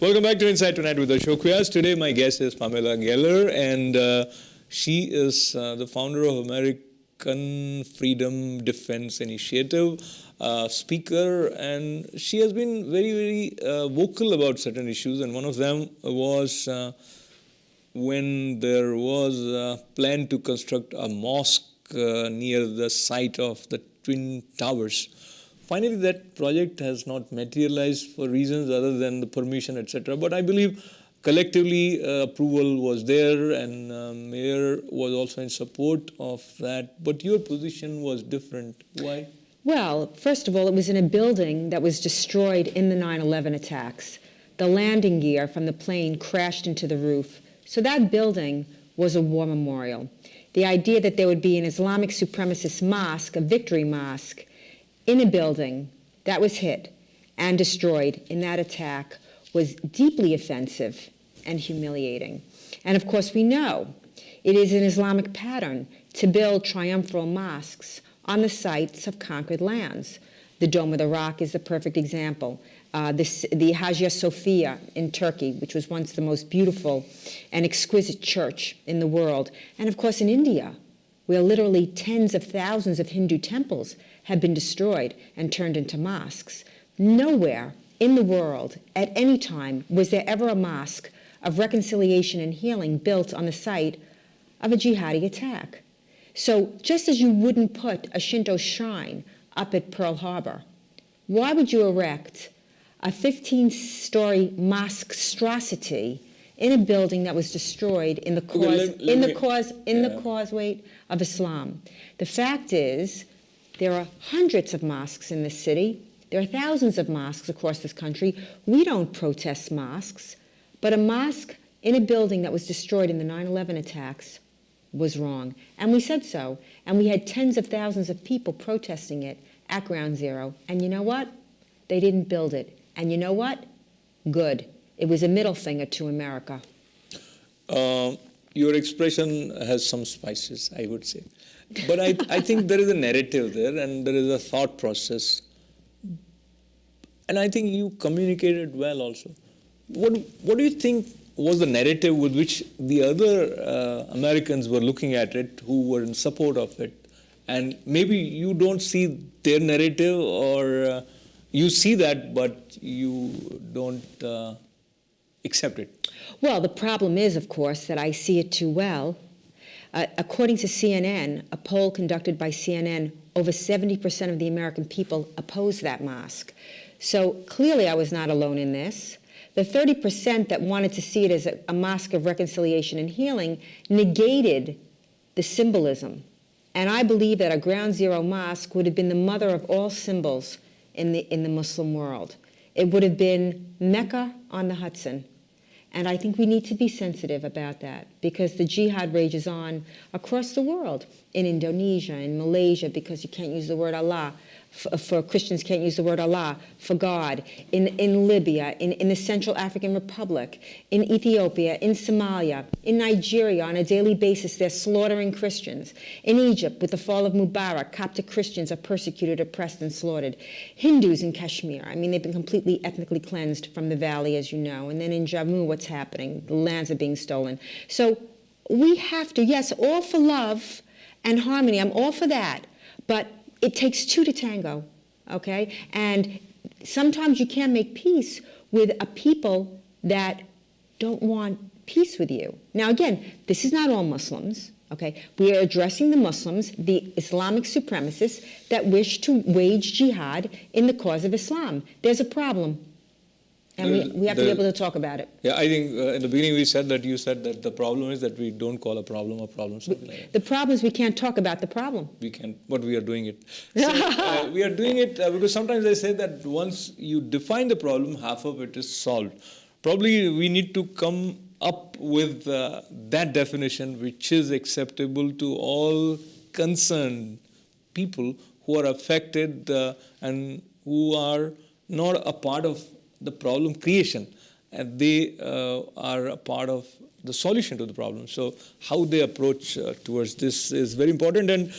Welcome back to Inside Tonight with Ashok Vyas. Today my guest is Pamela Geller, and she is the founder of American Freedom Defense Initiative, speaker, and she has been very vocal about certain issues, and one of them was when there was a plan to construct a mosque near the site of the Twin Towers. Finally, that project has not materialized for reasons other than the permission, etc. But I believe collectively approval was there, and Mayor was also in support of that. But your position was different. Why? Well, first of all, it was in a building that was destroyed in the 9/11 attacks. The landing gear from the plane crashed into the roof. So that building was a war memorial. The idea that there would be an Islamic supremacist mosque, a victory mosque, in a building that was hit and destroyed in that attack was deeply offensive and humiliating. And of course we know it is an Islamic pattern to build triumphal mosques on the sites of conquered lands. The Dome of the Rock is the perfect example. The Hagia Sophia in Turkey, which was once the most beautiful and exquisite church in the world. And of course in India, where literally tens of thousands of Hindu temples have been destroyed and turned into mosques. Nowhere in the world at any time was there ever a mosque of reconciliation and healing built on the site of a jihadi attack. So just as you wouldn't put a Shinto shrine up at Pearl Harbor, why would you erect a 15-story monstrosity in a building that was destroyed in the causeway of Islam? The fact is, there are hundreds of mosques in this city. There are thousands of mosques across this country. We don't protest mosques, but a mosque in a building that was destroyed in the 9/11 attacks was wrong. And we said so. And we had tens of thousands of people protesting it at Ground Zero. And you know what? They didn't build it. And you know what? Good. It was a middle finger to America. Your expression has some spices, I would say. But I think there is a narrative there, and there is a thought process. And I think you communicated well also. What do you think was the narrative with which the other Americans were looking at it, who were in support of it? And maybe you don't see their narrative, or you see that, but you don't accept it. Well, the problem is, of course, that I see it too well. According to CNN, a poll conducted by CNN, over 70% of the American people oppose that mosque. So clearly I was not alone in this. The 30% that wanted to see it as a mosque of reconciliation and healing negated the symbolism. And I believe that a Ground Zero mosque would have been the mother of all symbols in the Muslim world. It would have been Mecca on the Hudson. And I think we need to be sensitive about that, because the jihad rages on across the world, in Indonesia, in Malaysia, because you can't use the word Allah. For Christians can't use the word Allah, for God, in Libya, in the Central African Republic, in Ethiopia, in Somalia, in Nigeria. On a daily basis, they're slaughtering Christians. In Egypt, with the fall of Mubarak, Coptic Christians are persecuted, oppressed, and slaughtered. Hindus in Kashmir, I mean, they've been completely ethnically cleansed from the valley, as you know. And then in Jammu, what's happening? The lands are being stolen. So we have to, yes, all for love and harmony. I'm all for that. But it takes two to tango, okay? And sometimes you can't make peace with a people that don't want peace with you. Now, again, this is not all Muslims, okay? We are addressing the Muslims, the Islamic supremacists that wish to wage jihad in the cause of Islam. There's a problem. And we have to be able to talk about it. Yeah, I think in the beginning you said that the problem is that we don't call a problem, something like that. The problem is we can't talk about the problem. We can, but we are doing it. So, we are doing it because sometimes I say that once you define the problem, half of it is solved. Probably we need to come up with that definition which is acceptable to all concerned people who are affected and who are not a part of the problem creation, and they are a part of the solution to the problem. So how they approach towards this is very important. And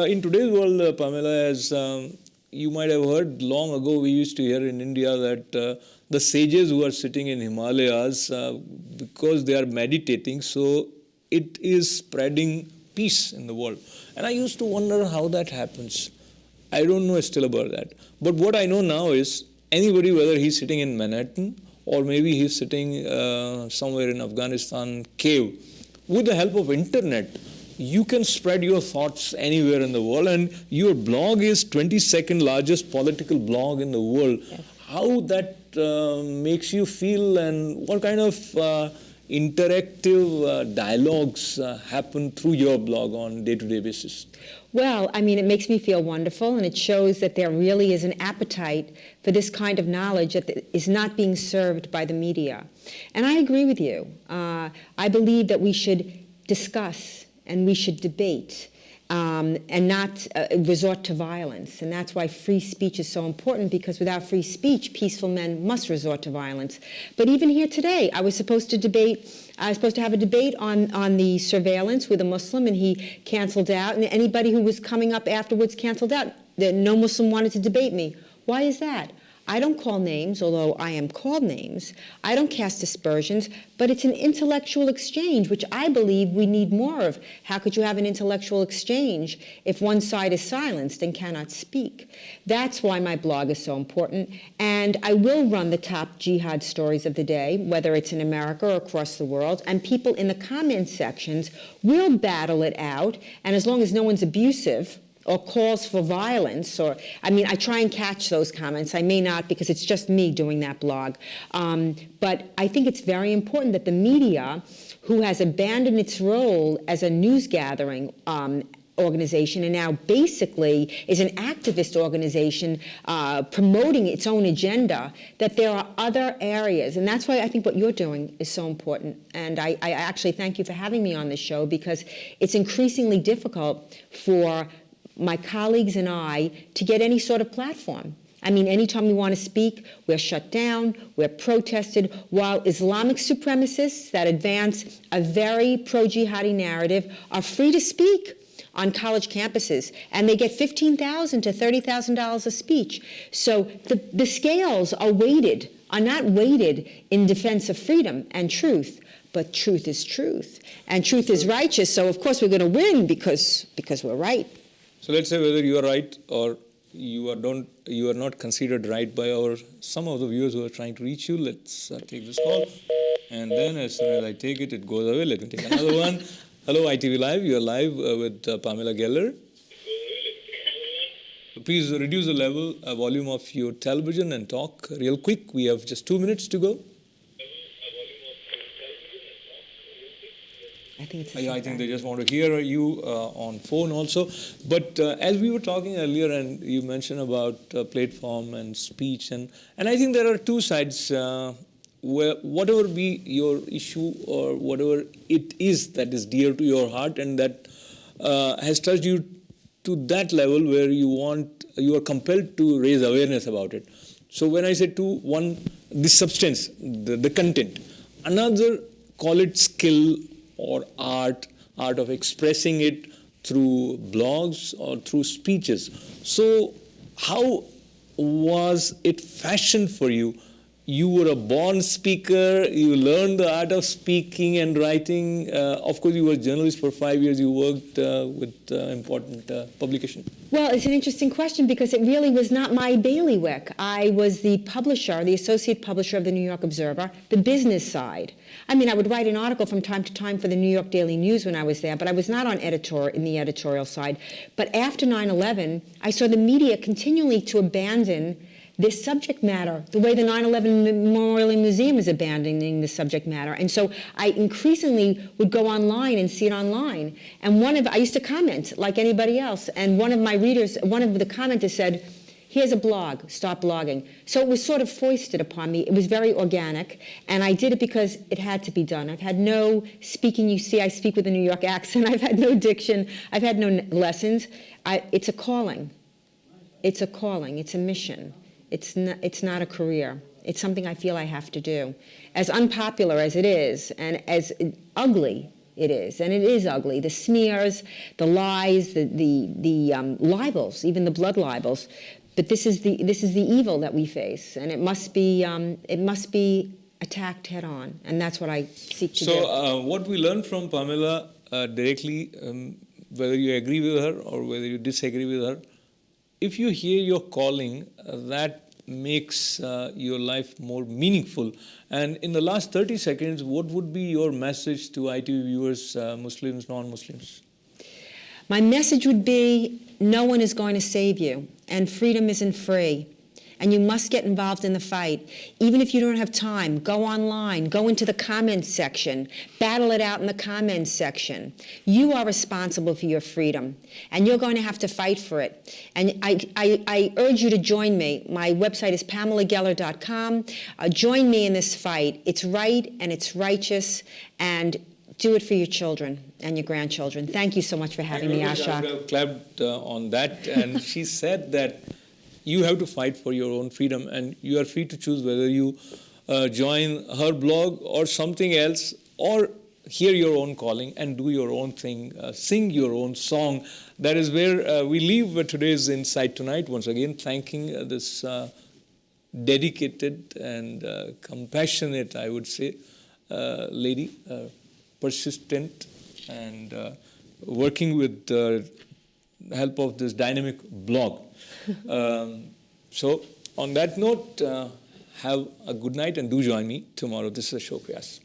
in today's world, Pamela, as you might have heard long ago, we used to hear in India that the sages who are sitting in Himalayas, because they are meditating, so it is spreading peace in the world. And I used to wonder how that happens. I don't know still about that. But what I know now is anybody, whether he's sitting in Manhattan or maybe he's sitting somewhere in Afghanistan cave, with the help of internet, you can spread your thoughts anywhere in the world, and your blog is 22nd largest political blog in the world. Yes. How that makes you feel, and what kind of interactive dialogues happen through your blog on day-to-day basis? Well, I mean, it makes me feel wonderful, and it shows that there really is an appetite for this kind of knowledge that is not being served by the media. And I agree with you. I believe that we should discuss and we should debate and not resort to violence. And that's why free speech is so important, because without free speech, peaceful men must resort to violence. But even here today, I was supposed to have a debate on the surveillance with a Muslim, and he canceled out. And anybody who was coming up afterwards canceled out. No Muslim wanted to debate me. Why is that? I don't call names, although I am called names. I don't cast aspersions, but it's an intellectual exchange, which I believe we need more of. How could you have an intellectual exchange if one side is silenced and cannot speak? That's why my blog is so important. And I will run the top jihad stories of the day, whether it's in America or across the world, and people in the comment sections will battle it out. And as long as no one's abusive or calls for violence, or, I mean, I try and catch those comments. I may not, because it's just me doing that blog. But I think it's very important that the media, who has abandoned its role as a news gathering organization and now basically is an activist organization promoting its own agenda, that there are other areas. And that's why I think what you're doing is so important. And I actually thank you for having me on this show, because it's increasingly difficult for my colleagues and I to get any sort of platform. I mean, anytime we want to speak, we're shut down, we're protested, while Islamic supremacists that advance a very pro-jihadi narrative are free to speak on college campuses, and they get $15,000 to $30,000 a speech. So the scales are not weighted in defense of freedom and truth, but truth is truth, and truth is righteous, so of course we're going to win because we're right. So let's say whether you are right or you are not considered right by some of the viewers who are trying to reach you. Let's take this call, and then as soon as I take it, it goes away. Let me take another one. Hello, ITV Live. You are live with Pamela Geller. Please reduce the volume of your television and talk real quick. We have just 2 minutes to go. I think they just want to hear you on phone also. But as we were talking earlier, and you mentioned about platform and speech, and I think there are two sides where whatever be your issue or whatever it is that is dear to your heart and that has touched you to that level where you are compelled to raise awareness about it. So when I say one, the substance, the content, another, call it skill or art of expressing it through blogs or through speeches. So how was it fashioned for you? You were a born speaker, you learned the art of speaking and writing. Of course, you were a journalist for 5 years, you worked with important publication. Well, it's an interesting question because it really was not my bailiwick. I was the publisher, the associate publisher of the New York Observer, the business side. I mean, I would write an article from time to time for the New York Daily News when I was there, but I was not in the editorial side. But after 9/11, I saw the media continually to abandon this subject matter, the way the 9/11 Memorial Museum is abandoning the subject matter. And so I increasingly would go online and see it online. And I used to comment like anybody else, and one of the commenters said, "Here's a blog, start blogging." So it was sort of foisted upon me. It was very organic, and I did it because it had to be done. I've had no speaking. You see, I speak with a New York accent. I've had no diction. I've had no lessons. It's a calling. It's a calling. It's a mission. It's not a career. It's something I feel I have to do. As unpopular as it is, and as ugly it is, and it is ugly, the smears, the lies, the libels, even the blood libels. But this is the evil that we face, and it must be attacked head on, and that's what I seek to do. So what we learned from Pamela directly, whether you agree with her or whether you disagree with her, if you hear your calling, that makes your life more meaningful. And in the last 30 seconds, what would be your message to ITV viewers, Muslims, non-Muslims? My message would be, no one is going to save you, and freedom isn't free. And you must get involved in the fight. Even if you don't have time, go online, go into the comments section, battle it out in the comments section. You are responsible for your freedom, and you're going to have to fight for it. And I urge you to join me. My website is PamelaGeller.com. Join me in this fight. It's right and it's righteous, and do it for your children and your grandchildren. Thank you so much for having me, Ashok. I clapped on that, and she said that you have to fight for your own freedom, and you are free to choose whether you join her blog or something else, or hear your own calling and do your own thing, sing your own song. That is where we leave today's Insight Tonight. Once again, thanking this dedicated and compassionate, I would say, lady, persistent, and working with the help of this dynamic blog. So on that note, have a good night, and do join me tomorrow. This is Ashok Vyas.